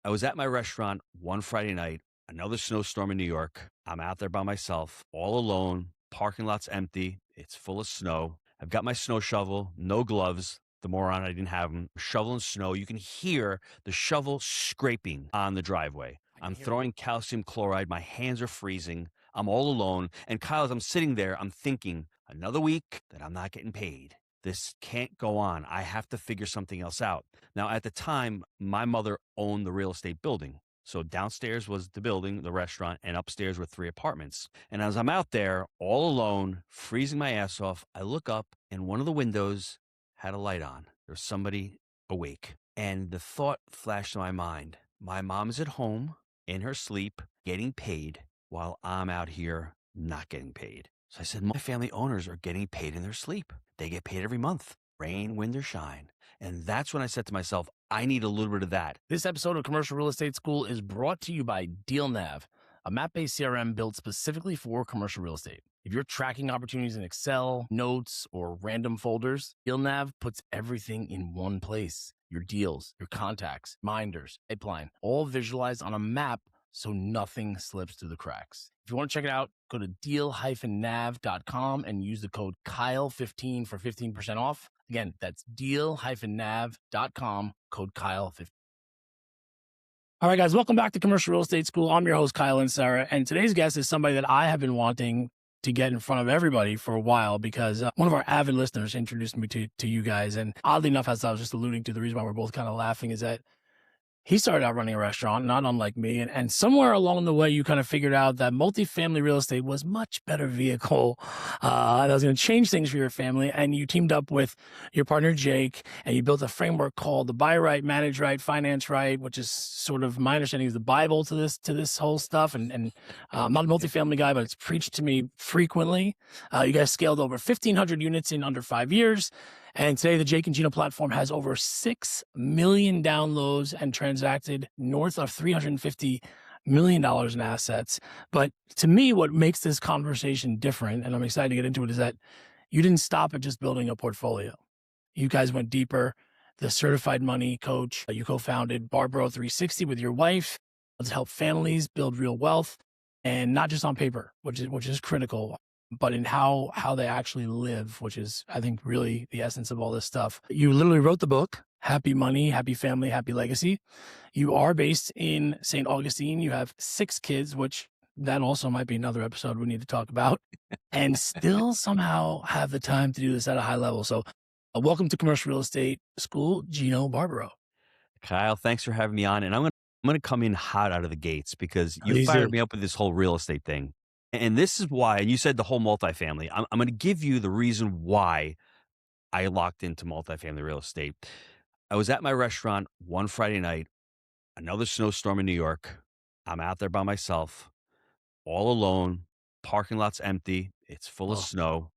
I was at my restaurant one Friday night, another snowstorm in New York. I'm out there by myself, all alone. Parking lot's empty. It's full of snow. I've got my snow shovel, no gloves. The moron, I didn't have them. Shoveling snow. You can hear the shovel scraping on the driveway. I can I'm hear it. throwing calcium chloride. My hands are freezing. I'm all alone. And Kyle, as I'm sitting there, I'm thinking, another week that I'm not getting paid. This can't go on. I have to figure something else out. Now, at the time, my mother owned the real estate building. So downstairs was the building, the restaurant, and upstairs were 3 apartments. And as I'm out there, all alone, freezing my ass off, I look up and one of the windows had a light on. There's somebody awake. And the thought flashed to my mind. My mom is at home, in her sleep, getting paid, while I'm out here not getting paid. So I said, my family owners are getting paid in their sleep. They get paid every month, rain, wind, or shine. And that's when I said to myself, I need a little bit of that. This episode of Commercial Real Estate School is brought to you by DealNav, a map-based CRM built specifically for commercial real estate. If you're tracking opportunities in Excel, notes, or random folders, DealNav puts everything in one place. Your deals, your contacts, minders, pipeline, all visualized on a map so nothing slips through the cracks. If you want to check it out, go to deal-nav.com and use the code Kyle15 for 15% off. Again, that's deal-nav.com, code Kyle15. All right, guys, welcome back to Commercial Real Estate School. I'm your host, Kyle and Sarah, and today's guest is somebody that I have been wanting to get in front of everybody for a while because one of our avid listeners introduced me to you guys. And oddly enough, as I was just alluding to, the reason why we're both kind of laughing is that he started out running a restaurant, not unlike me. And somewhere along the way, you kind of figured out that multifamily real estate was much better vehicle that was going to change things for your family. And you teamed up with your partner, Jake, and you built a framework called the Buy Right, Manage Right, Finance Right, which is sort of my understanding is the Bible to this whole stuff. And I'm not a multifamily guy, but it's preached to me frequently. You guys scaled over 1,500 units in under 5 years. And today, the Jake and Gino platform has over 6 million downloads and transacted north of $350 million in assets. But to me, what makes this conversation different, and I'm excited to get into it, is that you didn't stop at just building a portfolio. You guys went deeper. The certified money coach, you co-founded Barbaro 360 with your wife to help families build real wealth, and not just on paper, which is critical, but in how they actually live, which is, I think, really the essence of all this stuff. You literally wrote the book, Happy Money, Happy Family, Happy Legacy. You are based in St. Augustine. You have 6 kids, which that also might be another episode we need to talk about, and still somehow have the time to do this at a high level. So welcome to Commercial Real Estate School, Gino Barbaro. Kyle, thanks for having me on. And I'm gonna come in hot out of the gates because you Please fired do. me up with this whole real estate thing. And this is why, and you said the whole multifamily. I'm going to give you the reason why I locked into multifamily real estate. I was at my restaurant one Friday night, another snowstorm in New York. I'm out there by myself, all alone. Parking lot's empty. It's full of Oh, snow.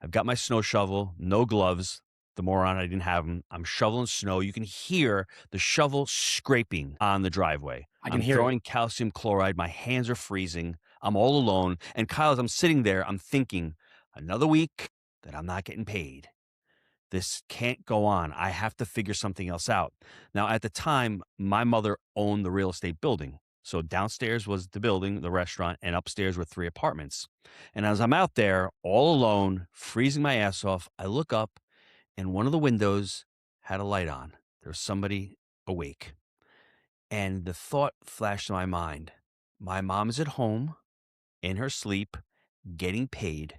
I've got my snow shovel, no gloves. The moron, I didn't have them. I'm shoveling snow. You can hear the shovel scraping on the driveway. I can I'm hear it. throwing calcium chloride. My hands are freezing. I'm all alone. And Kyle, as I'm sitting there, I'm thinking, another week that I'm not getting paid. This can't go on. I have to figure something else out. Now, at the time, my mother owned the real estate building. So downstairs was the building, the restaurant, and upstairs were 3 apartments. And as I'm out there, all alone, freezing my ass off, I look up and one of the windows had a light on. There was somebody awake. And the thought flashed to my mind. My mom is at home, in her sleep, getting paid,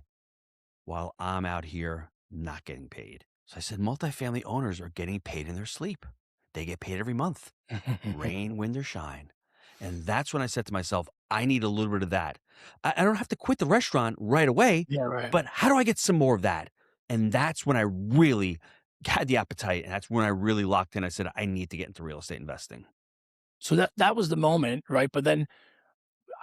while I'm out here not getting paid. So I said, multifamily owners are getting paid in their sleep. They get paid every month, rain, wind, or shine. And that's when I said to myself, I need a little bit of that. I don't have to quit the restaurant right away, Yeah, right. but how do I get some more of that? And that's when I really had the appetite. And that's when I really locked in. I said, I need to get into real estate investing. So that was the moment, right? But then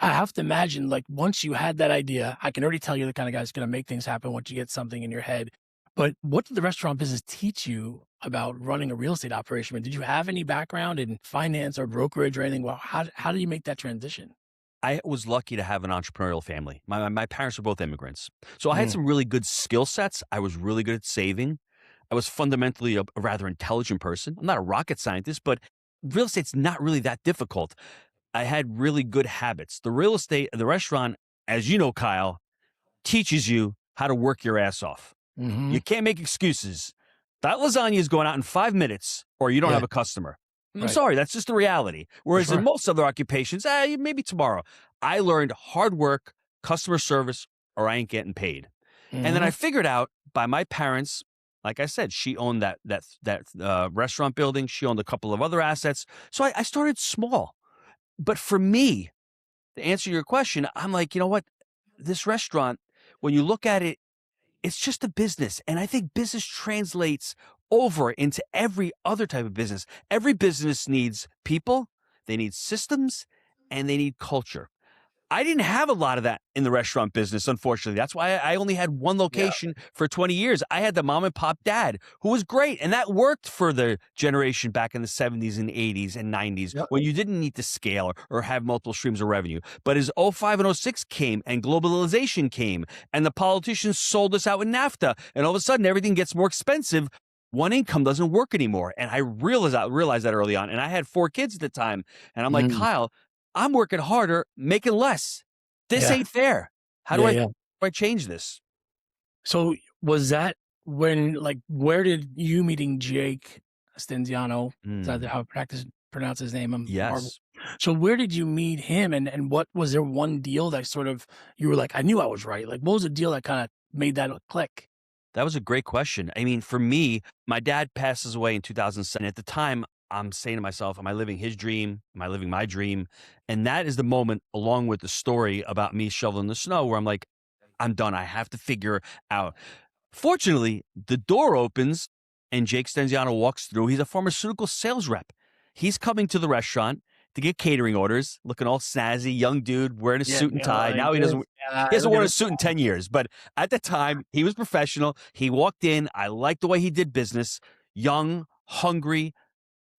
I have to imagine, like, once you had that idea, I can already tell you're the kind of guy that's going to make things happen once you get something in your head. But what did the restaurant business teach you about running a real estate operation? Did you have any background in finance or brokerage or anything? Well, how did you make that transition? I was lucky to have an entrepreneurial family. My parents were both immigrants. So I had Mm. some really good skill sets. I was really good at saving. I was fundamentally a rather intelligent person. I'm not a rocket scientist, but real estate's not really that difficult. I had really good habits. The restaurant, as you know, Kyle, teaches you how to work your ass off. Hmm. You can't make excuses. That lasagna is going out in 5 minutes or you don't Yeah. have a customer. I'm Right. sorry, that's just the reality. For Whereas in sure. most other occupations, maybe tomorrow. I learned hard work, customer service, or I ain't getting paid. And then I Hmm. figured out by my parents, like I said, she owned that restaurant building. She owned a couple of other assets. So I started small. But for me, to answer your question, I'm like, you know what? This restaurant, when you look at it, it's just a business. And I think business translates over into every other type of business. Every business needs people, they need systems, and they need culture. I didn't have a lot of that in the restaurant business, unfortunately. That's why I only had one Yeah. location for 20 years. I had the mom and pop dad who was great. And that worked for the generation back in the 70s and 80s and 90s Yep. when you didn't need to scale or have multiple streams of revenue. But as '05 and '06 came and globalization came and the politicians sold us out with NAFTA, and all of a sudden everything gets more expensive, one income doesn't work anymore. And I realized that early on. And I had 4 kids at the time. And I'm like, Mm. Kyle, I'm working harder, making less. This Yeah. ain't fair. How do Yeah. I, Yeah. change this? So was that when, like, where did you meeting Jake Stenziano, is that Mm, how I pronounce his name? I'm horrible. yes. So where did you meet him, and what was there one deal that sort of you were like, I knew I was right? Like, what was the deal that kind of made that click? That was a great question. I mean, for me, my dad passes away in 2007. At the time, I'm saying to myself, am I living his dream? Am I living my dream? And that is the moment, along with the story about me shoveling the snow, where I'm like, I'm done. I have to figure out. Fortunately, the door opens and Jake Stenziano walks through. He's a pharmaceutical sales rep. He's coming to the restaurant to get catering orders, looking all snazzy, young dude wearing a Yeah, suit and you know, tie. like Now this he guy, hasn't look at worn a this suit in guy. 10 years, but at the time he was professional. He walked in. I liked the way he did business. Young, hungry,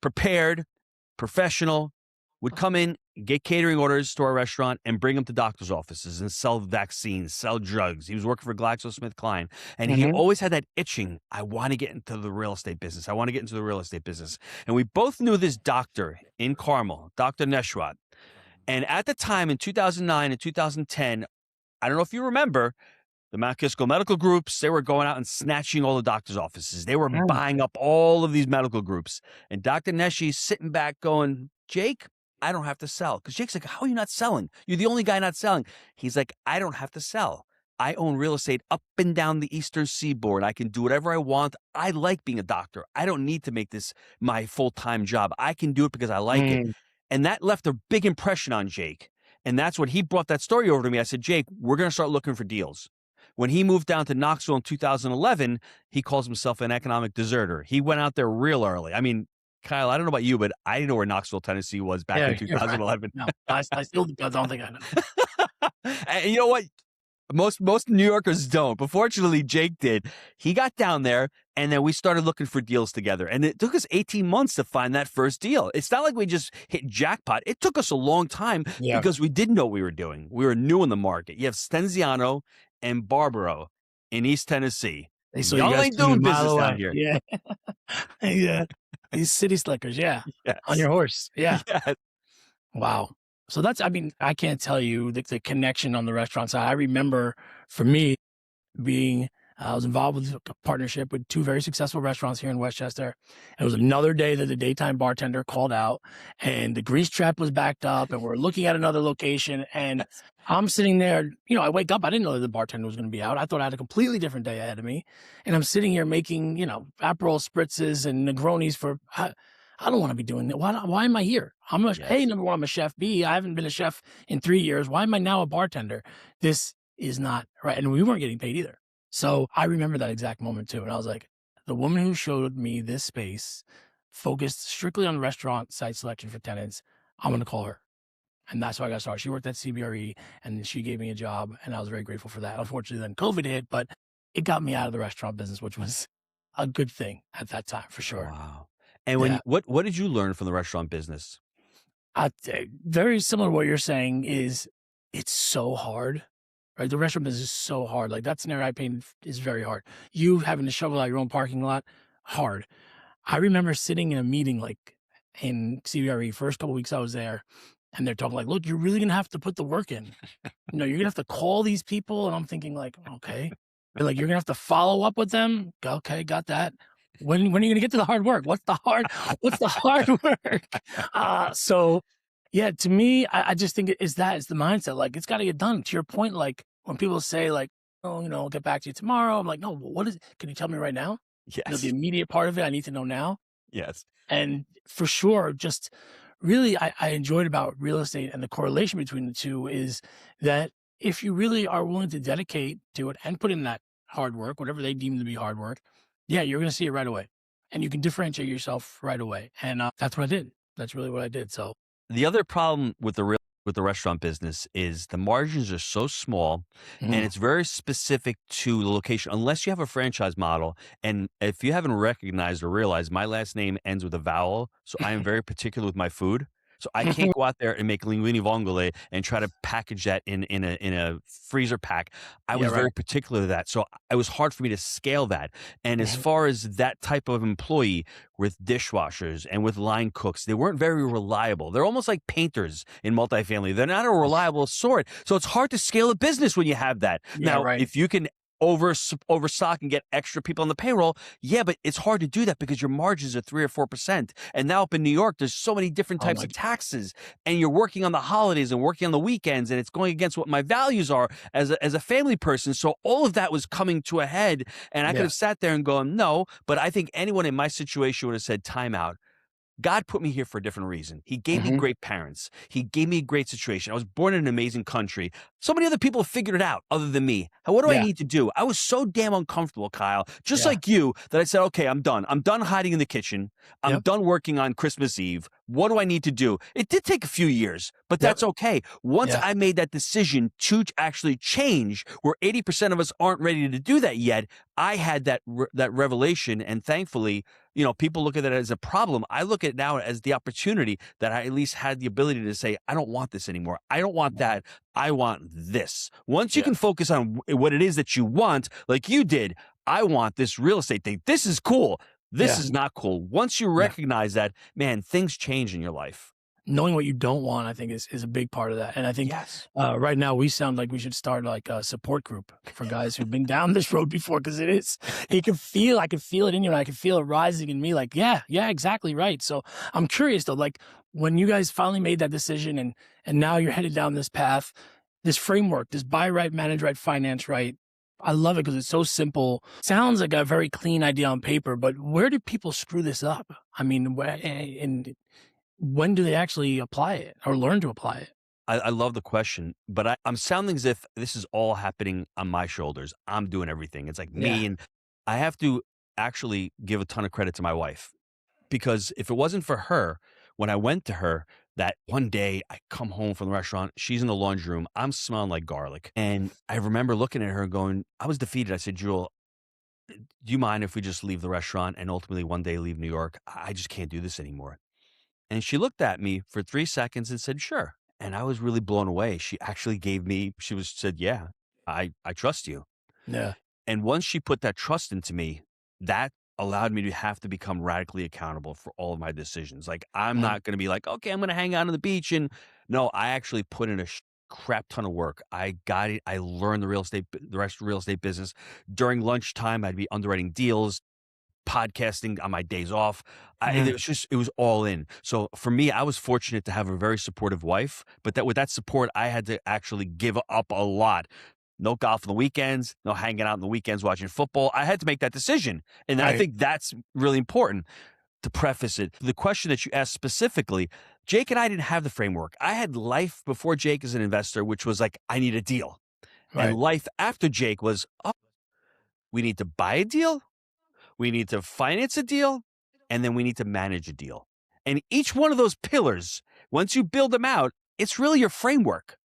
prepared, professional, would come in, get catering orders to our restaurant, and bring them to doctors' offices and sell vaccines, sell drugs. He was working for GlaxoSmithKline, and he Mhm. always had that itching. I want to get into the real estate business. I want to get into the real estate business. And we both knew this doctor in Carmel, Dr. Neshwat. And at the time in 2009 and 2010, I don't know if you remember, the Mount Kisco medical groups, they were going out and snatching all the doctor's offices. They were Mm. buying up all of these medical groups. And Dr. Neshi's sitting back going, Jake, I don't have to sell. Because Jake's like, how are you not selling? You're the only guy not selling. He's like, I don't have to sell. I own real estate up and down the eastern seaboard. I can do whatever I want. I like being a doctor. I don't need to make this my full-time job. I can do it because I like it. Mm. And that left a big impression on Jake. And that's when he brought that story over to me. I said, Jake, we're going to start looking for deals. When he moved down to Knoxville in 2011, he calls himself an economic deserter. He went out there real early. I mean, Kyle, I don't know about you, but I didn't know where Knoxville, Tennessee was back in Yeah, you're right. 2011. No, I still don't think I know. And you know what? Most New Yorkers don't, but fortunately Jake did. He got down there and then we started looking for deals together. And it took us 18 months to find that first deal. It's not like we just hit jackpot. It took us a long time Yeah. because we didn't know what we were doing. We were new in the market. You have Stenziano and Barbaro in East Tennessee. So you Y'all guys ain't came a doing mile business down away. here. Yeah. Yeah. These city slickers, yeah. On Yes. your horse. Yeah. Yes. Wow. So that's, I mean, I can't tell you the connection on the restaurant side. I remember for me being, I was involved with a partnership with 2 very successful restaurants here in Westchester. It was another day that the daytime bartender called out and the grease trap was backed up and we're looking at another location. And Yes. I'm sitting there, you know, I wake up, I didn't know that the bartender was going to be out. I thought I had a completely different day ahead of me. And I'm sitting here making, you know, Aperol spritzes and Negronis for, I don't want to be doing that. Why am I here? I'm a, A, Yes. number one, I'm a chef. B, I haven't been a chef in 3 years. Why am I now a bartender? This is not right. And we weren't getting paid either. So I remember that exact moment too. And I was like, the woman who showed me this space focused strictly on restaurant site selection for tenants. I'm going to call her. And that's how I got started. She worked at CBRE and she gave me a job. And I was very grateful for that. Unfortunately, then COVID hit, but it got me out of the restaurant business, which was a good thing at that time for sure. Wow. And Yeah. what did you learn from the restaurant business? Very similar to what you're saying is it's so hard, right? The restaurant business is so hard. Like that scenario I painted is very hard. You having to shovel out your own parking lot, hard. I remember sitting in a meeting like in CBRE, first couple weeks I was there, and they're talking like, look, you're really gonna have to put the work in. You're gonna have to call these people. And I'm thinking like, okay. They're like, you're gonna have to follow up with them. Okay, got that. When are you gonna get to the hard work? What's the hard work? So yeah, to me, I just think it's the mindset. Like it's gotta get done. To your point, like when people say like, oh, I'll get back to you tomorrow. I'm like, no, what is it? Can you tell me right now? The Yes. immediate part of it, I need to know now. Yes. And for sure, just really, I enjoyed about real estate and the correlation between the two is that if you really are willing to dedicate to it and put in that hard work, whatever they deem to be hard work, yeah, you're going to see it right away. And you can differentiate yourself right away. And that's what I did. That's really what I did. So, The other problem with the restaurant business is the margins are so small and mhm. it's very specific to the location unless you have a franchise model. And if you haven't recognized or realized, my last name ends with a vowel, so I am very particular with my food. So I can't go out there and make linguine vongole and try to package that in a freezer pack. I Yeah, was right. very particular to that. So it was hard for me to scale that. And as Mhm. far as that type of employee with dishwashers and with line cooks, they weren't very reliable. They're almost like painters in multifamily. They're not a reliable sort. So it's hard to scale a business when you have that. Yeah, Now, right. if you can overstock and get extra people on the payroll, yeah, but it's hard to do that because your margins are 3 or 4%. And now up in New York, there's so many different Oh types my, of taxes, and you're working on the holidays and working on the weekends, and it's going against what my values are as a family person. So all of that was coming to a head, and I could yeah. have sat there and gone, no, but I think anyone in my situation would have said, time out. God put me here for a different reason. He gave me Hmm. great parents. He gave me a great situation. I was born in an amazing country. So many other people have figured it out other than me. What do I Yeah. need to do? I was so damn uncomfortable, Kyle, just Yeah. like you, that I said, okay, I'm done. I'm done hiding in the kitchen. I'm Yep. done working on Christmas Eve. What do I need to do? It did take a few years, but Yep. that's okay. Once Yeah. I made that decision to actually change, where 80% of us aren't ready to do that yet, I had that revelation, and thankfully, people look at it as a problem. I look at it now as the opportunity that I at least had the ability to say, I don't want this anymore. I don't want Mhm. that. I want this. Once you Yeah. can focus on what it is that you want, like you did, I want this real estate thing. This is cool. This Yeah. is not cool. Once you Yeah. recognize that, man, things change in your life. Knowing what you don't want, I think is a big part of that. And I think Yes. right now we sound like we should start like a support group for guys who've been down this road before because it is. I can feel it in you, and I can feel it rising in me. Like, yeah, yeah, exactly right. So I'm curious though, like when you guys finally made that decision, and now you're headed down this path, this framework, this buy right, manage right, finance right. I love it because it's so simple. Sounds like a very clean idea on paper, but where do people screw this up? I mean, and when do they actually apply it or learn to apply it? I love the question, but I'm sounding as if this is all happening on my shoulders. I'm doing everything. It's like Yeah, me, and I have to actually give a ton of credit to my wife. Because if it wasn't for her, when I went to her that one day, I come home from the restaurant, she's in the laundry room, I'm smelling like garlic. And I remember looking at her and going, I was defeated. I said, Jewel, do you mind if we just leave the restaurant and ultimately one day leave New York? I just can't do this anymore. And she looked at me for 3 seconds and said, sure. And I was really blown away. She actually said, yeah, I trust you. yeah, And once she put that trust into me, that allowed me to have to become radically accountable for all of my decisions. Like, I'm mhm, not going to be like, okay, I'm going to hang out on the beach. And no, I actually put in a crap ton of work. I got it. I learned the rest of the real estate business. During lunchtime, I'd be underwriting deals, podcasting on my days off. mhm, It was all in. So for me, I was fortunate to have a very supportive wife, but that with that support, I had to actually give up a lot. No golf on the weekends, no hanging out on the weekends watching football. I had to make that decision. And I right, think that's really important to preface it. The question that you asked specifically, Jake and I didn't have the framework. I had life before Jake as an investor, which was like, I need a deal. And right, life after Jake was, oh, we need to buy a deal, we need to finance a deal, and then we need to manage a deal. And each one of those pillars, once you build them out, it's really your framework.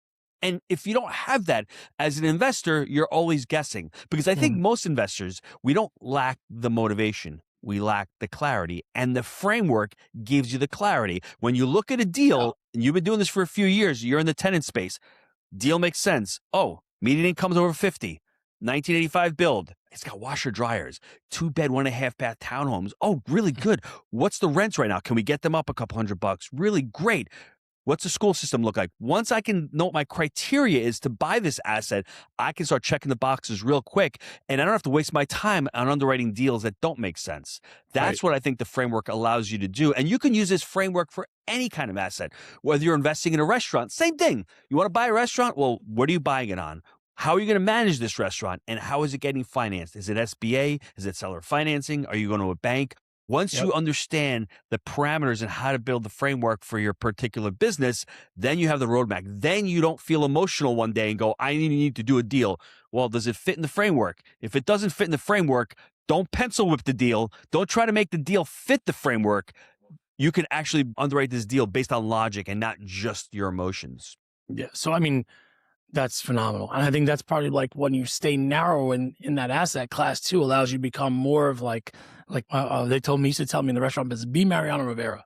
And if you don't have that as an investor, you're always guessing. Because I think mhm, most investors, we don't lack the motivation. We lack the clarity. And the framework gives you the clarity. When you look at a yeah, deal, and you've been doing this for a few years, you're in the tenant space, deal makes sense. Oh, median income's over 50. 1985 build. It's got washer dryers, 2-bed, 1.5 bath townhomes. Oh, really good. What's the rents right now? Can we get them up a couple $100? Really great. What's the school system look like? Once I can know what my criteria is to buy this asset, I can start checking the boxes real quick, and I don't have to waste my time on underwriting deals that don't make sense. Right. That's what I think the framework allows you to do. And you can use this framework for any kind of asset, whether you're investing in a restaurant, same thing. You want to buy a restaurant? Well, what are you buying it on? How are you going to manage this restaurant, and how is it getting financed? Is it SBA? Is it seller financing? Are you going to a bank? Once Yep. you understand the parameters and how to build the framework for your particular business, then you have the roadmap. Then you don't feel emotional one day and go, I need to do a deal. Well, does it fit in the framework? If it doesn't fit in the framework, don't pencil whip the deal. Don't try to make the deal fit the framework. You can actually underwrite this deal based on logic and not just your emotions. Yeah. So, I mean, that's phenomenal. And I think that's probably like when you stay narrow in that asset class too, allows you to become more of they told me, used to tell me in the restaurant business, be Mariano Rivera.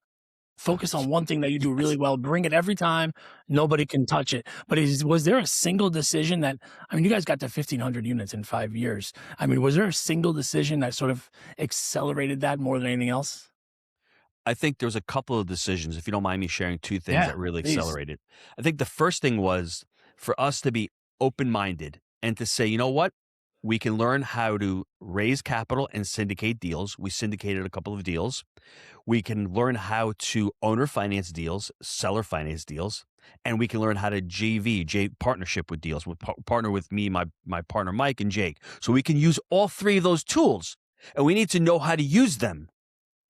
Focus on one thing that you do really Yes. well, bring it every time. Nobody can touch it. But was there a single decision that, I mean, you guys got to 1,500 units in 5 years. I mean, was there a single decision that sort of accelerated that more than anything else? I think there was a couple of decisions, if you don't mind me sharing two things Yeah, that really please. accelerated. I think the first thing was for us to be open-minded and to say, you know what? We can learn how to raise capital and syndicate deals. We syndicated a couple of deals. We can learn how to owner finance deals, seller finance deals, and we can learn how to partnership with deals, with partner with me, my partner Mike, and Jake. So we can use all three of those tools, and we need to know how to use them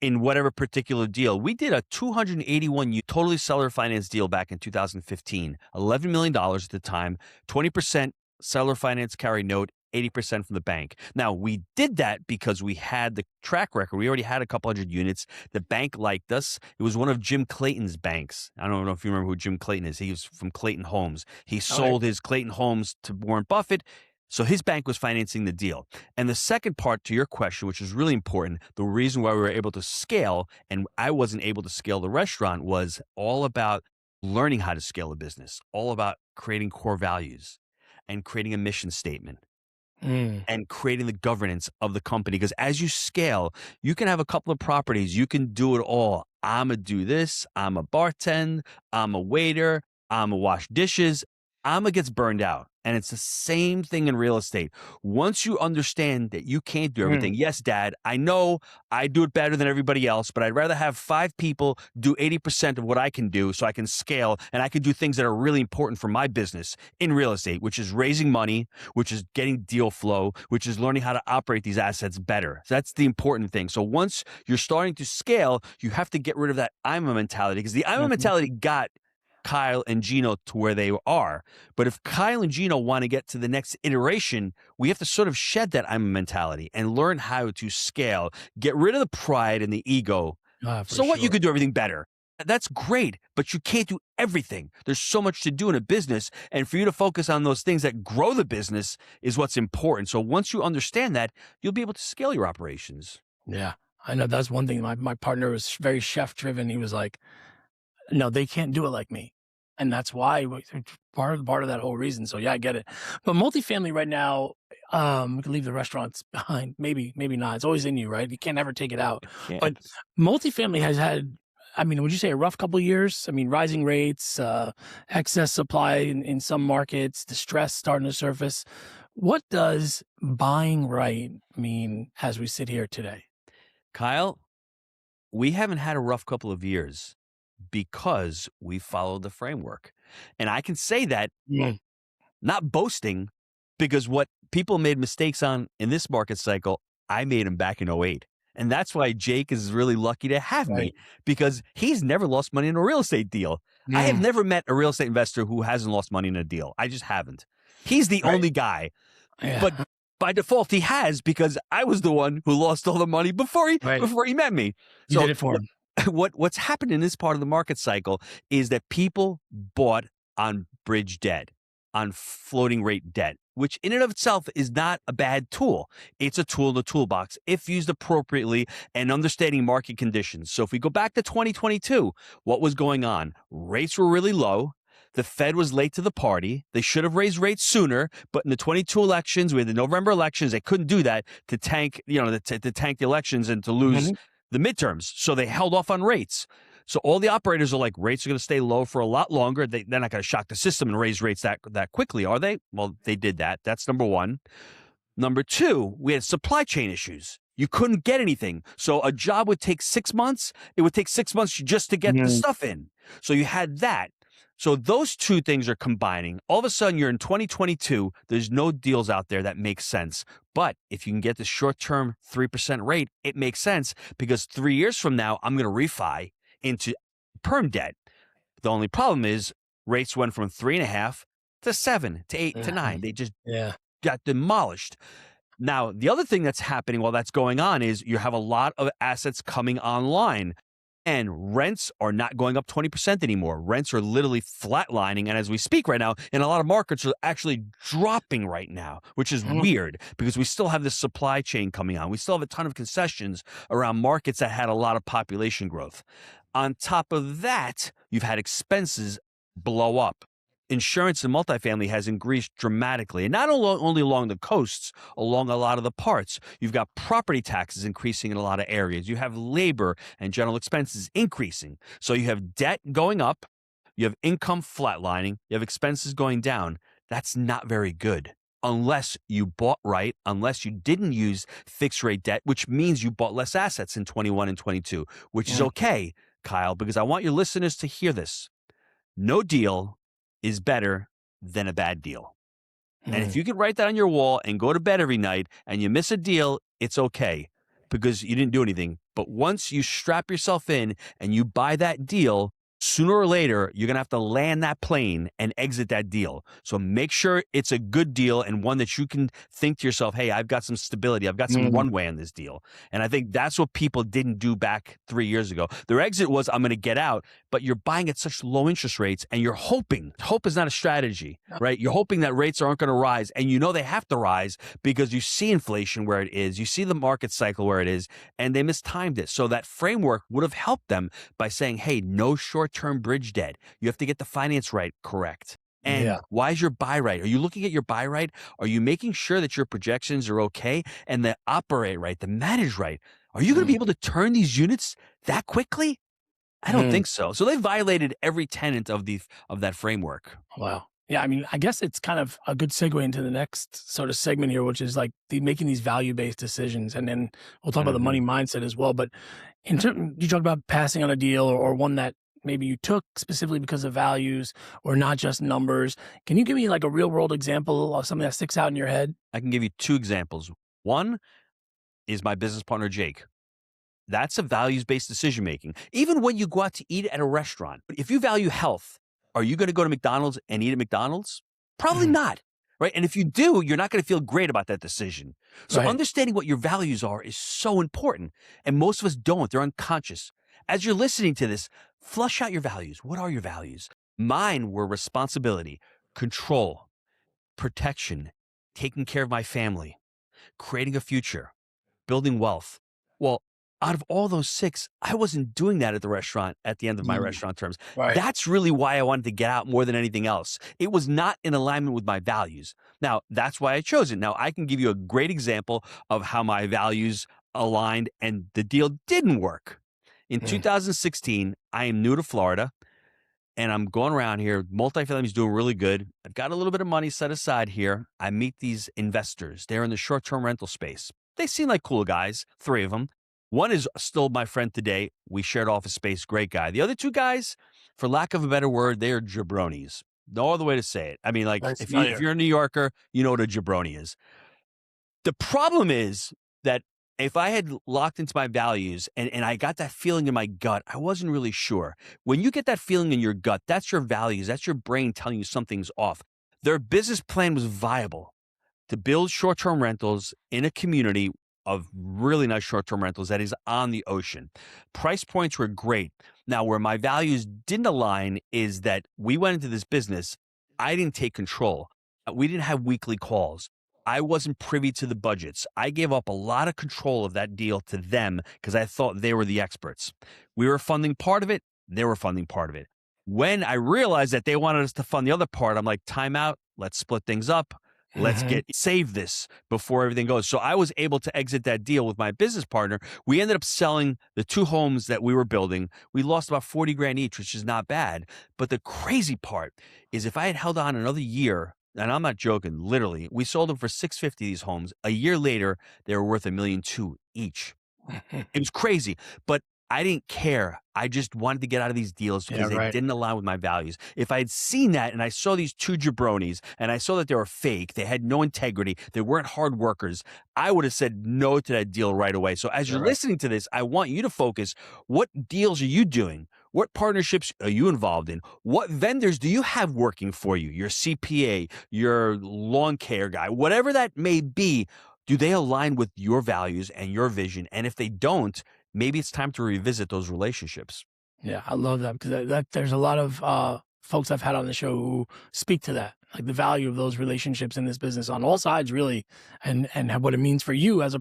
in whatever particular deal. We did a 281 totally seller finance deal back in 2015, $11 million at the time, 20% seller finance carry note, 80% from the bank. Now, we did that because we had the track record. We already had a couple hundred units. The bank liked us. It was one of Jim Clayton's banks. I don't know if you remember who Jim Clayton is. He was from Clayton Homes. He All right. sold his Clayton Homes to Warren Buffett. So his bank was financing the deal. And the second part to your question, which is really important, the reason why we were able to scale and I wasn't able to scale the restaurant was all about learning how to scale a business, all about creating core values and creating a mission statement Mm, and creating the governance of the company. Because as you scale, you can have a couple of properties, you can do it all. I'm going to do this. I'm a bartend. I'm a waiter. I'm a wash dishes. I'm a gets burned out. And it's the same thing in real estate. Once you understand that you can't do mm, everything, yes, Dad, I know I do it better than everybody else, but I'd rather have 5 people do 80% of what I can do so I can scale and I can do things that are really important for my business in real estate, which is raising money, which is getting deal flow, which is learning how to operate these assets better. So that's the important thing. So once you're starting to scale, you have to get rid of that I'm a mentality because the I'm a mhm. mentality got Kyle and Gino to where they are. But if Kyle and Gino want to get to the next iteration, we have to sort of shed that I'm a mentality and learn how to scale, get rid of the pride and the ego. For So what? You sure. could do everything better. That's great, but you can't do everything. There's so much to do in a business, and for you to focus on those things that grow the business is what's important. So once you understand that, you'll be able to scale your operations. Yeah. I know that's one thing. My partner was very chef driven. He was like, no, they can't do it like me. And that's why part of that whole reason. So yeah, I get it. But multifamily right now, we can leave the restaurants behind. Maybe not. It's always in you, right? You can't ever take it out. But Can't. multifamily has had, I mean, would you say a rough couple of years? I mean, rising rates, excess supply in some markets, distress starting to surface. What does buying right mean as we sit here today? Kyle, we haven't had a rough couple of years because we followed the framework. And I can say that Mm, not boasting because what people made mistakes on in this market cycle, I made them back in '08. And that's why Jake is really lucky to have me right. because he's never lost money in a real estate deal. I have Mm, never met a real estate investor who hasn't lost money in a deal. I just haven't. He's the right. only guy. Yeah. But by default, he has because I was the one who lost all the money before he Right. before he met me. You did So it for him. what's happened in this part of the market cycle is that people bought on bridge debt, on floating rate debt, which in and of itself is not a bad tool. It's a tool in the toolbox if used appropriately and understanding market conditions. So if we go back to 2022, what was going on? Rates were really low. The Fed was late to the party. They should have raised rates sooner, but in the 22 elections, we had the November elections, they couldn't do that to tank, to tank the elections and to lose Mhm. the midterms. So they held off on rates. So all the operators are like, rates are going to stay low for a lot longer. They're not going to shock the system and raise rates that quickly, are they? Well, they did that. That's number one. Number two, we had supply chain issues. You couldn't get anything. So a job would take 6 months. It would take 6 months just to get the Mhm. stuff in. So you had that. So those two things are combining. All of a sudden, you're in 2022. There's no deals out there that make sense. But if you can get the short-term 3% rate, it makes sense because 3 years from now, I'm going to refi into perm debt. The only problem is rates went from 3.5 to 7 to 8 to Mhm. 9. They just Yeah. got demolished. Now, the other thing that's happening while that's going on is you have a lot of assets coming online and rents are not going up 20% anymore. Rents are literally flatlining. And as we speak right now, in a lot of markets are actually dropping right now, which is Mhm. weird because we still have this supply chain coming on. We still have a ton of concessions around markets that had a lot of population growth. On top of that, you've had expenses blow up. Insurance in multifamily has increased dramatically, and not only along the coasts, along a lot of the parts. You've got property taxes increasing in a lot of areas. You have labor and general expenses increasing. So you have debt going up, you have income flatlining, you have expenses going down. That's not very good unless you bought right, unless you didn't use fixed rate debt, which means you bought less assets in 21 and 22, which is Mhm. okay, Kyle, because I want your listeners to hear this. No deal is better than a bad deal. And if Mhm. you can write that on your wall and go to bed every night and you miss a deal, it's okay because you didn't do anything. But once you strap yourself in and you buy that deal, sooner or later, you're going to have to land that plane and exit that deal. So make sure it's a good deal and one that you can think to yourself, hey, I've got some stability. I've got some Mhm. runway on this deal. And I think that's what people didn't do back 3 years ago. Their exit was, I'm going to get out, but you're buying at such low interest rates and you're hoping. Hope is not a strategy, right? You're hoping that rates aren't going to rise and you know they have to rise because you see inflation where it is. You see the market cycle where it is and they mistimed it. So that framework would have helped them by saying, hey, no short-term bridge debt. You have to get the finance right correct. And Yeah. why is your buy right? Are you looking at your buy right? Are you making sure that your projections are okay and the operate right, the manage right? Are you going to be Mhm. able to turn these units that quickly? I don't Mhm. think so. So they violated every tenet of that framework. Wow. Yeah, I mean, I guess it's kind of a good segue into the next sort of segment here, which is like making these value-based decisions, and then we'll talk about the money Mhm. mindset as well. But in terms, you talked about passing on a deal or one that maybe you took specifically because of values or not just numbers. Can you give me like a real-world example of something that sticks out in your head? I can give you two examples. One is my business partner, Jake. That's a values-based decision making. Even when you go out to eat at a restaurant, if you value health, are you going to go to McDonald's and eat at McDonald's? Probably Mhm. not, right? And if you do, you're not going to feel great about that decision. So Right. understanding what your values are is so important. And most of us don't. They're unconscious. As you're listening to this, flush out your values. What are your values? Mine were responsibility, control, protection, taking care of my family, creating a future, building wealth. Well, out of all those six, I wasn't doing that at the restaurant at the end of my Mm. restaurant terms. Right. That's really why I wanted to get out more than anything else. It was not in alignment with my values. Now, that's why I chose it. Now, I can give you a great example of how my values aligned and the deal didn't work. In Mm. 2016, I am new to Florida and I'm going around here. Multifamily is doing really good. I've got a little bit of money set aside here. I meet these investors. They're in the short-term rental space. They seem like cool guys, three of them. One is still my friend today. We shared office space, great guy. The other two guys, for lack of a better word, they are jabronis. No other way to say it. I mean, like Nice if to know if you. you're a New Yorker, you know what a jabroni is. The problem is that if I had locked into my values and I got that feeling in my gut, I wasn't really sure. When you get that feeling in your gut, that's your values. That's your brain telling you something's off. Their business plan was viable to build short-term rentals in a community of really nice short-term rentals that is on the ocean. Price points were great. Now, where my values didn't align is that we went into this business. I didn't take control. We didn't have weekly calls. I wasn't privy to the budgets. I gave up a lot of control of that deal to them because I thought they were the experts. We were funding part of it. They were funding part of it. When I realized that they wanted us to fund the other part, I'm like, time out. Let's split things up. Let's Mhm. save this before everything goes. So I was able to exit that deal with my business partner. We ended up selling the 2 homes that we were building. We lost about 40 grand each, which is not bad. But the crazy part is if I had held on another year, and I'm not joking, literally, we sold them for 650 these homes. A year later, they were worth 1,200,000 each. It was crazy, but I didn't care. I just wanted to get out of these deals Yeah, because they right. didn't align with my values. If I had seen that and I saw these 2 jabronis and I saw that they were fake, they had no integrity, they weren't hard workers, I would have said no to that deal right away. So as You're you're right. listening to this, I want you to focus. What deals are you doing? What partnerships are you involved in? What vendors do you have working for you? Your CPA, your lawn care guy, whatever that may be, do they align with your values and your vision? And if they don't, maybe it's time to revisit those relationships. Yeah, I love that because that there's a lot of folks I've had on the show who speak to that, like the value of those relationships in this business on all sides, really, and what it means for you as a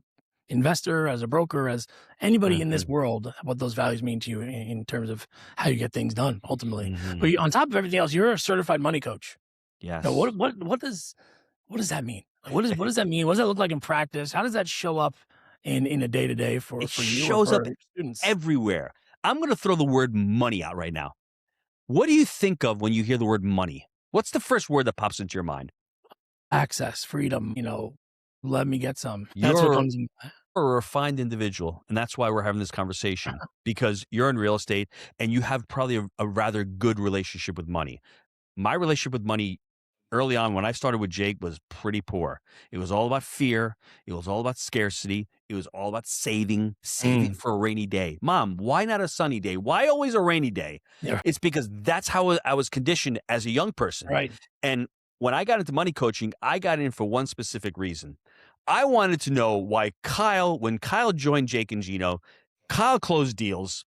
investor, as a broker, as anybody in this Mhm, world, what those values mean to you in terms of how you get things done ultimately. But mhm. on top of everything else, you're a certified money coach. Now, Yes. what does that mean? Like, what does that mean? What does that look like in practice? How does that show up in a day to day It for you or shows for up your students? everywhere. I'm gonna throw the word money out right now. What do you think of when you hear the word money? What's the first word that pops into your mind? Access, freedom, let me get some. That's what You're comes in. a refined individual, and that's why we're having this conversation, because you're in real estate and you have probably a rather good relationship with money. My relationship with money early on when I started with Jake was pretty poor. It was all about fear. It was all about scarcity. It was all about saving Mm, for a rainy day. Mom, why not a sunny day? Why always a rainy day? yeah, It's because that's how I was conditioned as a young person. right, And when I got into money coaching, I got in for one specific reason. I wanted to know why when Kyle joined Jake and Gino, Kyle closed deals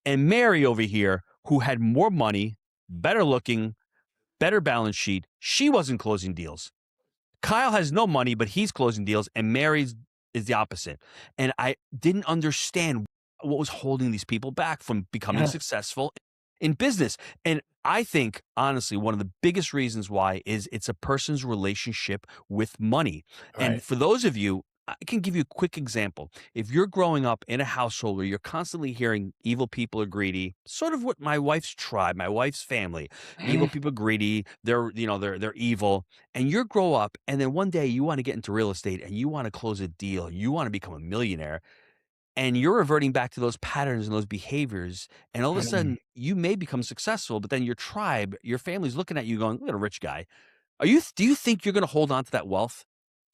and Mary over here, who had more money, better looking, better balance sheet. She wasn't closing deals. Kyle has no money, but he's closing deals, and Mary's is the opposite. And I didn't understand what was holding these people back from becoming yeah, successful in business. And I think, honestly, one of the biggest reasons why is it's a person's relationship with money. And right, for those of you, I can give you a quick example. If you're growing up in a household where you're constantly hearing evil people are greedy, sort of what my wife's tribe, my wife's family, evil mhm, people greedy, they're evil, and you grow up and then one day you want to get into real estate and you want to close a deal, you want to become a millionaire, and you're reverting back to those patterns and those behaviors, and all of a mm, sudden you may become successful, but then your tribe, your family's looking at you going, look at a rich guy. Do you think you're going to hold on to that wealth?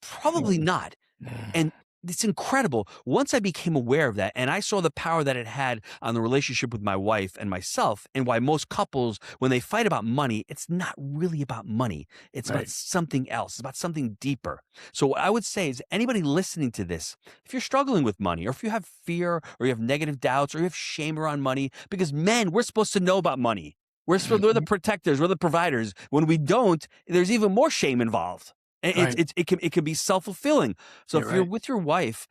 Probably mm, not. mm, And it's incredible. Once I became aware of that and I saw the power that it had on the relationship with my wife and myself, and why most couples, when they fight about money, it's not really about money. It's about right, something else. It's about something deeper. So what I would say is anybody listening to this, if you're struggling with money or if you have fear or you have negative doubts or you have shame around money, because men, we're supposed to know about money. We're the mhm, protectors, we're the providers. When we don't, there's even more shame involved. And right, it can be self-fulfilling. So you're if you're right, with your wife,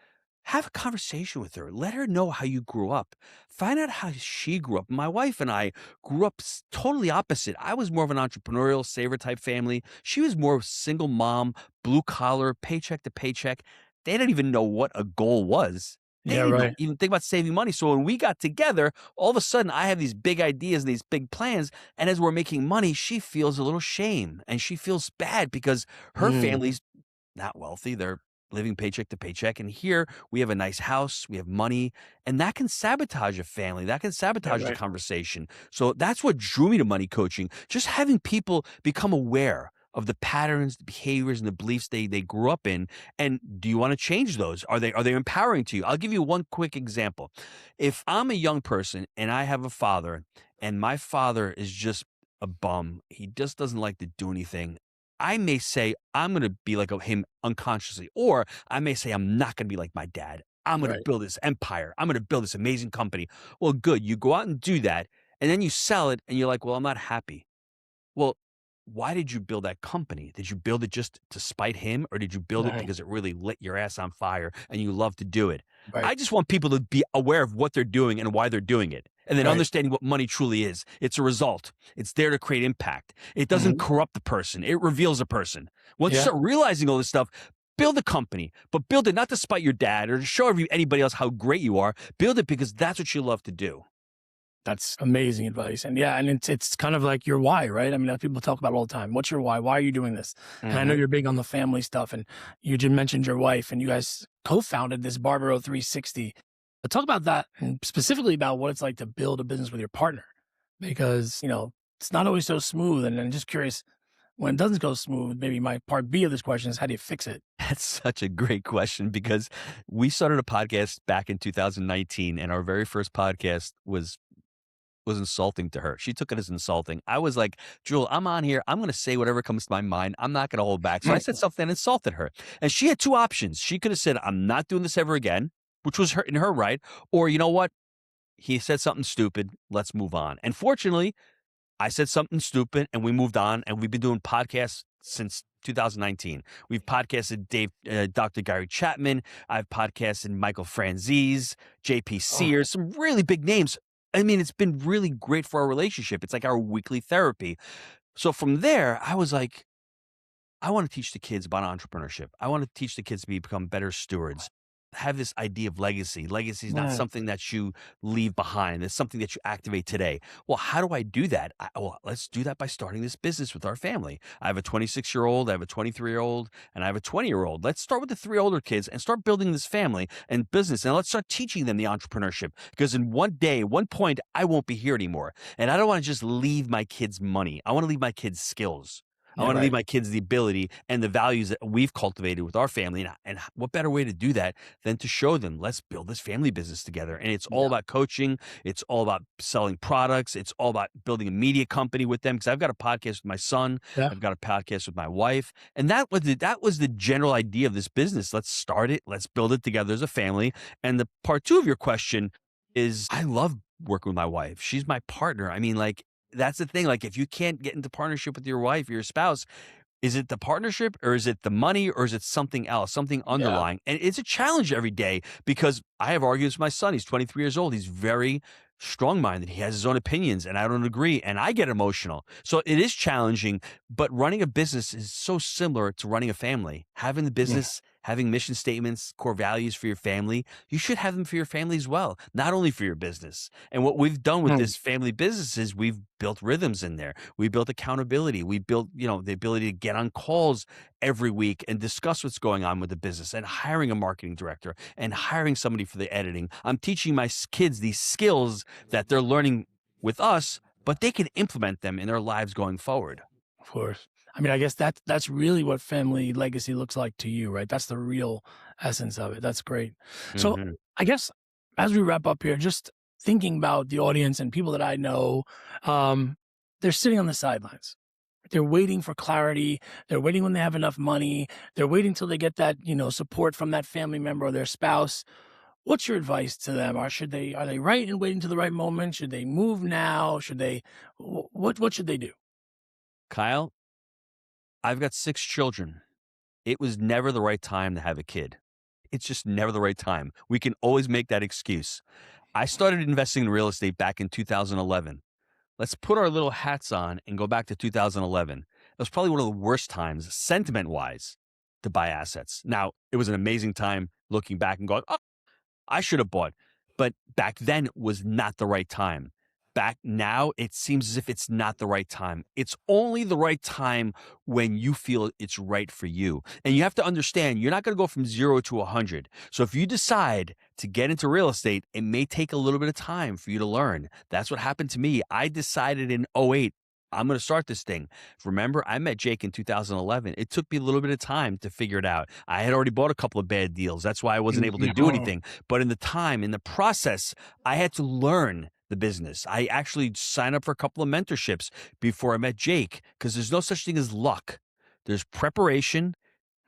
have a conversation with her. Let her know how you grew up. Find out how she grew up. My wife and I grew up totally opposite. I was more of an entrepreneurial saver type family. She was more of a single mom, blue collar, paycheck to paycheck. They didn't even know what a goal was. They yeah, didn't right, even think about saving money. So when we got together, all of a sudden I have these big ideas and these big plans. And as we're making money, she feels a little shame and she feels bad because her mm, family's not wealthy. They're living paycheck to paycheck. And here we have a nice house, we have money, and that can sabotage a family. That can yeah, sabotage the right, conversation. So that's what drew me to money coaching. Just having people become aware of the patterns, the behaviors, and the beliefs they grew up in. And do you want to change those? Are they empowering to you? I'll give you one quick example. If I'm a young person and I have a father, and my father is just a bum, he just doesn't like to do anything. I may say, I'm going to be like him unconsciously, or I may say, I'm not going to be like my dad. I'm going to right, build this empire. I'm going to build this amazing company. Well, good. You go out and do that, and then you sell it, and you're like, well, I'm not happy. Well, why did you build that company? Did you build it just to spite him, or did you build it Right. because it really lit your ass on fire and you love to do it? Right. I just want people to be aware of what they're doing and why they're doing it, and then Right. understanding what money truly is. It's a result. It's there to create impact. It doesn't Mhm. corrupt the person. It reveals a person. Once you Yeah. start realizing all this stuff, build a company, but build it not to spite your dad or to show anybody else how great you are. Build it because that's what you love to do. That's amazing advice. And yeah, and it's kind of like your why, right? I mean, people talk about it all the time. What's your why? Why are you doing this? And I know Mhm. you're big on the family stuff, and you just mentioned your wife, and you guys co-founded this Barbaro 360. But talk about that, and specifically about what it's like to build a business with your partner, because it's not always so smooth. And I'm just curious, when it doesn't go smooth, maybe my part B of this question is, how do you fix it? That's such a great question because we started a podcast back in 2019, and our very first podcast was insulting to her. She took it as insulting. I was like, "Jewel, I'm on here. I'm gonna say whatever comes to my mind. I'm not gonna hold back." So I said something that insulted her. And she had two options. She could have said, "I'm not doing this ever again," which was her in her right, or you know what? He said something stupid. Let's move on. And fortunately, I said something stupid and we moved on, and we've been doing podcasts since 2019. We've podcasted Dr. Gary Chapman. I've podcasted Michael Franzese, JP Oh, Sears, some really big names. I mean, it's been really great for our relationship. It's like our weekly therapy. So from there, I was like, I want to teach the kids about entrepreneurship. I want to teach the kids to become better stewards. Have this idea of legacy. Legacy is not yeah, something that you leave behind. It's something that you activate today. Well, how do I do that? Well, let's do that by starting this business with our family. I have a 26-year-old, I have a 23-year-old, and I have a 20-year-old. Let's start with the three older kids and start building this family and business. And let's start teaching them the entrepreneurship, because in one day, one point, I won't be here anymore. And I don't want to just leave my kids money. I want to leave my kids skills. I yeah, want to leave right, my kids the ability and the values that we've cultivated with our family. And what better way to do that than to show them, let's build this family business together. And it's all yeah, about coaching. It's all about selling products. It's all about building a media company with them. Because I've got a podcast with my son. yeah, I've got a podcast with my wife. And that was the general idea of this business. Let's start it. Let's build it together as a family. And the part two of your question is, I love working with my wife. She's my partner. I mean, like, that's the thing. Like, if you can't get into partnership with your wife or your spouse, is it the partnership, or is it the money, or is it something else, something yeah, underlying? And it's a challenge every day because I have arguments with my son. He's 23 years old. He's very strong-minded. He has his own opinions, and I don't agree, and I get emotional. So it is challenging, but running a business is so similar to running a family. Having the yeah, business, having mission statements, core values for your family, you should have them for your family as well, not only for your business. And what we've done with mm, this family business is we've built rhythms in there. We built accountability. We built, the ability to get on calls every week and discuss what's going on with the business, and hiring a marketing director and hiring somebody for the editing. I'm teaching my kids these skills that they're learning with us, but they can implement them in their lives going forward. of course. I mean, I guess that's really what family legacy looks like to you, right? That's the real essence of it. That's great. So Mhm. I guess as we wrap up here, just thinking about the audience and people that I know, um, they're sitting on the sidelines. They're waiting for clarity. They're waiting when they have enough money. They're waiting till they get that, support from that family member or their spouse. What's your advice to them? Are they right in waiting to the right moment? Should they move now? Should they what should they do? Kyle, I've got 6 children. It was never the right time to have a kid. It's just never the right time. We can always make that excuse. I started investing in real estate back in 2011. Let's put our little hats on and go back to 2011. It was probably one of the worst times, sentiment wise, to buy assets. Now, it was an amazing time looking back and going, oh, I should have bought. But back then was not the right time. Back now, it seems as if it's not the right time. It's only the right time when you feel it's right for you. And you have to understand, you're not going to go from 0 to 100. So if you decide to get into real estate, it may take a little bit of time for you to learn. That's what happened to me. I decided in '08, I'm going to start this thing. Remember, I met Jake in 2011. It took me a little bit of time to figure it out. I had already bought a couple of bad deals. That's why I wasn't able to do Mhm. anything. But in the process, I had to learn the business. I actually signed up for a couple of mentorships before I met Jake, because there's no such thing as luck. There's preparation.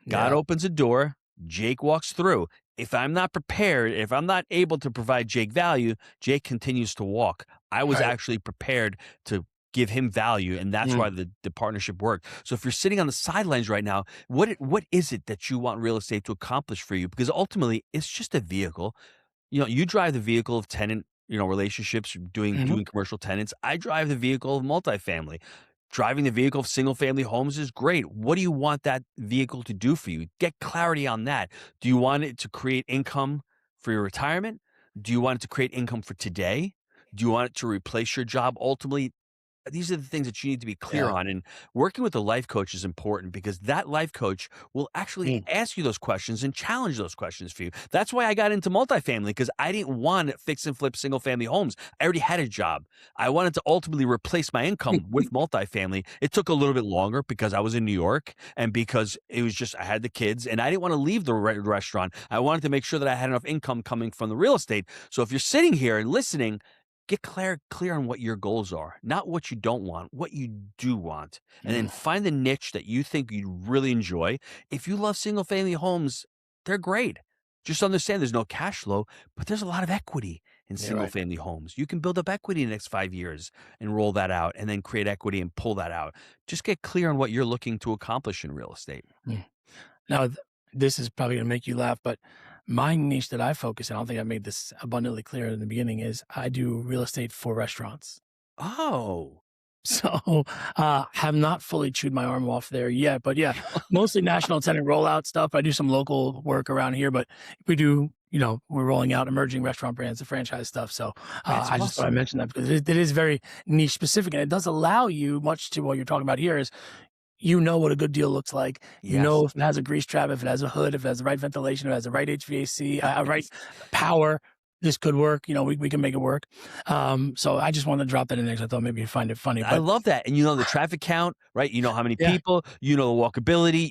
God Yeah. opens a door, Jake walks through. If I'm not prepared, if I'm not able to provide Jake value, Jake continues to walk. I was Right. actually prepared to give him value, and that's Mm. why the partnership worked. So if you're sitting on the sidelines right now, what is it that you want real estate to accomplish for you? Because ultimately, it's just a vehicle. You drive the vehicle of tenant, relationships, Mhm. doing commercial tenants. I drive the vehicle of multifamily. Driving the vehicle of single family homes is great. What do you want that vehicle to do for you? Get clarity on that. Do you want it to create income for your retirement? Do you want it to create income for today? Do you want it to replace your job ultimately? These are the things that you need to be clear Yeah. on, and working with a life coach is important because that life coach will actually Mm. ask you those questions and challenge those questions for you. That's why I got into multifamily, because I didn't want fix and flip single family homes. I already had a job. I wanted to ultimately replace my income with multifamily. It took a little bit longer because I was in New York and because it was just I had the kids and I didn't want to leave the restaurant. I wanted to make sure that I had enough income coming from the real estate. So if you're sitting here and listening, get clear on what your goals are, not what you don't want, what you do want, and then Mm. find the niche that you think you'd really enjoy. If you love single family homes, they're great. Just understand there's no cash flow, but there's a lot of equity in Yeah, single right. family homes. You can build up equity in the next 5 years and roll that out and then create equity and pull that out. Just get clear on what you're looking to accomplish in real estate. Mm. Now, this is probably gonna make you laugh, but my niche that I focus in, I don't think I made this abundantly clear in the beginning, is I do real estate for restaurants. Oh, So, have not fully chewed my arm off there yet, but yeah, mostly national tenant rollout stuff. I do some local work around here, but we do, we're rolling out emerging restaurant brands, the franchise stuff. So, that's I just thought I awesome. mentioned that because it is very niche specific, and it does allow you much to what you're talking about here is you know what a good deal looks like. You Yes. know if it has a grease trap, if it has a hood, if it has the right ventilation, if it has the right HVAC, right Yes. power. This could work. We can make it work. So I just wanted to drop that in there because I thought maybe you'd find it funny. I But love that, and the traffic count, right? You know how many yeah, people, the walkability,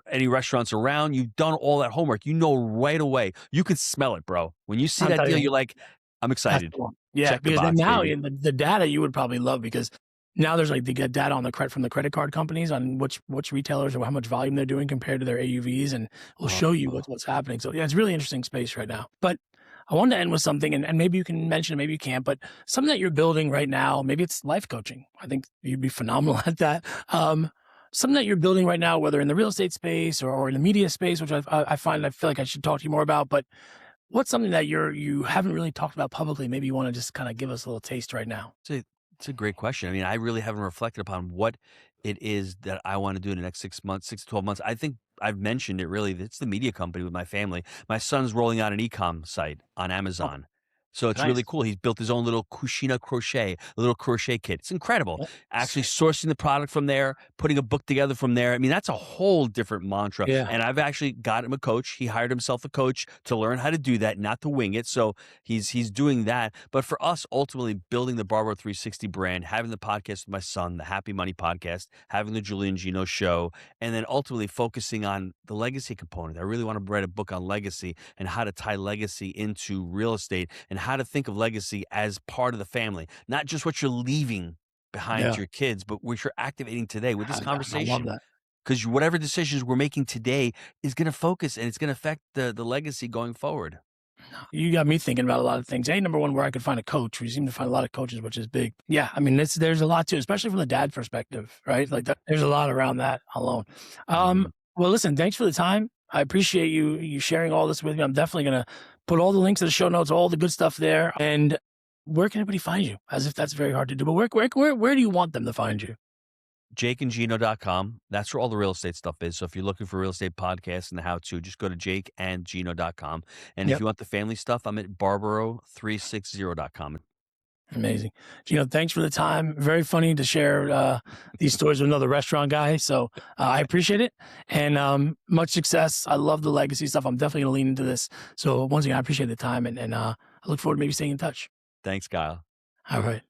any restaurants around, you've done all that homework, you know right away. You could smell it, bro. When you see I'm that telling deal, you, you're like, "I'm that's excited. the one. Yeah, Check the because then box, now baby." the data you would probably love because now there's like they get data on the credit from the credit card companies on which retailers or how much volume they're doing compared to their AUVs, and will Oh, show you oh. what's happening. So yeah, it's a really interesting space right now. But I wanted to end with something, and maybe you can mention it, maybe you can't, but something that you're building right now. Maybe it's life coaching. I think you'd be phenomenal at that. Something that you're building right now, whether in the real estate space or in the media space, which I feel like I should talk to you more about, but what's something that you haven't really talked about publicly? Maybe you wanna just kinda give us a little taste right now. It's a great question. I mean, I really haven't reflected upon what it is that I wanna do in the next 6 months, 6 to 12 months. I think I've mentioned it really. It's the media company with my family. My son's rolling out an e-com site on Oh, Amazon. So it's really nice. cool. He's built his own little Kushina crochet, a little crochet kit. It's incredible. Oh, Actually sick. sourcing the product from there, putting a book together from there. I mean, that's a whole different mantra. Yeah, And I've actually got him a coach. He hired himself a coach to learn how to do that, not to wing it. So he's doing that. But for us, ultimately building the Barbaro 360 brand, having the podcast with my son, the Happy Money podcast, having the Julie and Gino show, and then ultimately focusing on the legacy component. I really want to write a book on legacy and how to tie legacy into real estate and how to think of legacy as part of the family, not just what you're leaving behind yeah. to your kids, but what you're activating today with this I love conversation. that. Because whatever decisions we're making today is going to focus and it's going to affect the legacy going forward. You got me thinking about a lot of things. Number one, where I could find a coach. We seem to find a lot of coaches, which is big. Yeah, I mean, there's a lot too, especially from the dad perspective, right? Like there's a lot around that alone. Mhm. Well, listen, thanks for the time. I appreciate you sharing all this with me. I'm definitely gonna put all the links to the show notes, all the good stuff there. And where can everybody find you? As if that's very hard to do, but where do you want them to find you? jakeandgino.com. That's where all the real estate stuff is. So if you're looking for real estate podcasts and the how to, just go to jakeandgino.com. And if Yep. you want the family stuff, I'm at barbaro360.com. Amazing. Gino, thanks for the time. Very funny to share these stories with another restaurant guy. So I appreciate it. And much success. I love the legacy stuff. I'm definitely going to lean into this. So once again, I appreciate the time and I look forward to maybe staying in touch. Thanks, Kyle. All right.